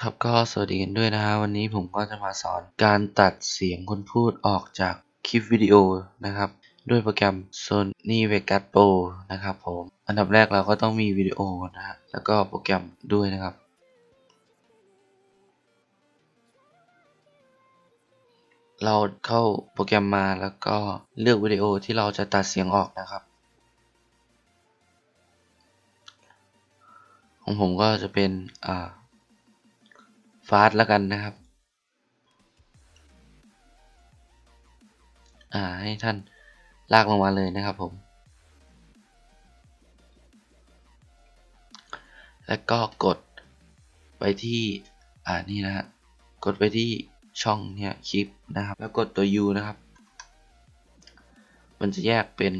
ครับก็สวัสดีกันด้วยนะฮะวันนี้ผมก็จะมาสอนการตัดเสียงคนพูดออกจากคลิปวิดีโอนะครับด้วยโปรแกรม Sony Vegas Pro นะครับผมอันดับแรกเราก็ต้องมีวิดีโอนะฮะแล้วก็โปรแกรมด้วยนะครับเราเข้าโปรแกรมมาแล้วก็เลือกวิดีโอที่เราจะตัดเสียงออกนะครับของผมก็จะเป็นฟาสต์แล้วกันนะครับให้ท่านลากลงมาเลยนะครับผมแล้วก็กดไปที่นี่นะฮะกดไปที่ช่องเนี่ยคลิปนะครับแล้วกดตัว U นะครับมันจะแยกเป็น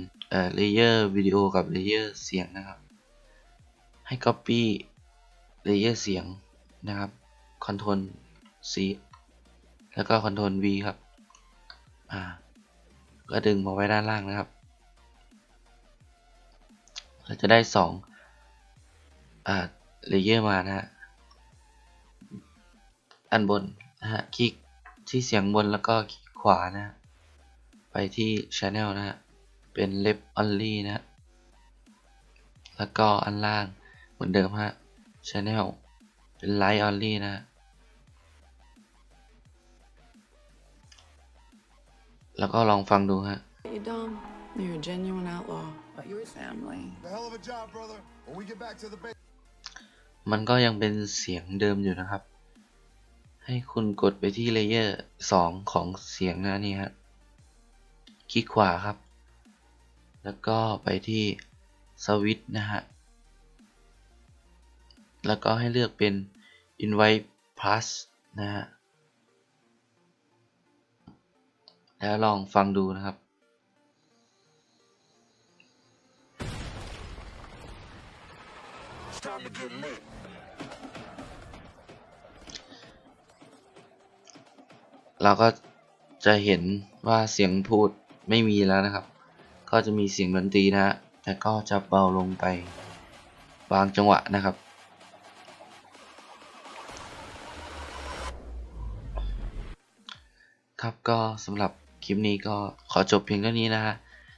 เลเยอร์วิดีโอกับเลเยอร์เสียงนะครับให้ Copy เลเยอร์เสียงนะครับ Ctrl C แล้วก็ Ctrl V ครับก็ดึงมาไว้ด้านล่างนะครับเราจะได้2เลเยอร์มานะฮะอันบนนะฮะคลิกที่เสียงบนแล้วก็คลิกขวานะไปที่ Channel นะฮะเป็น Left Only นะแล้วก็อันล่างเหมือนเดิมฮะ Channel เป็น Right Only นะแล้วก็ลองฟังดูฮะ Hey Dom, you're a genuine outlaw, but you're family. A hell of a job, brother. When we get back to the base. มันก็ยังเป็นเสียงเดิมอยู่นะครับให้คุณกดไปที่เลเยอร์2ของเสียงนะนี่ฮะคลิกขวาครับแล้วก็ไปที่สวิตช์นะฮะแล้วก็ให้เลือกเป็น Invite Plus นะฮะแล้วลองฟังดูนะครับเราก็จะเห็นว่าเสียงพูดไม่มีแล้วนะครับก็จะมีเสียงดนตรีนะฮะแต่ก็จะเบาลงไปบางจังหวะนะครับครับก็สำหรับคลิปนี้ก็ขอจบเพียงเท่านี้นะฮะ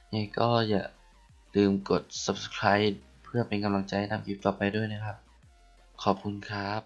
ยังไงก็อย่าลืมกด subscribe เพื่อเป็นกำลังใจให้ทำคลิปต่อไปด้วยนะครับขอบคุณครับ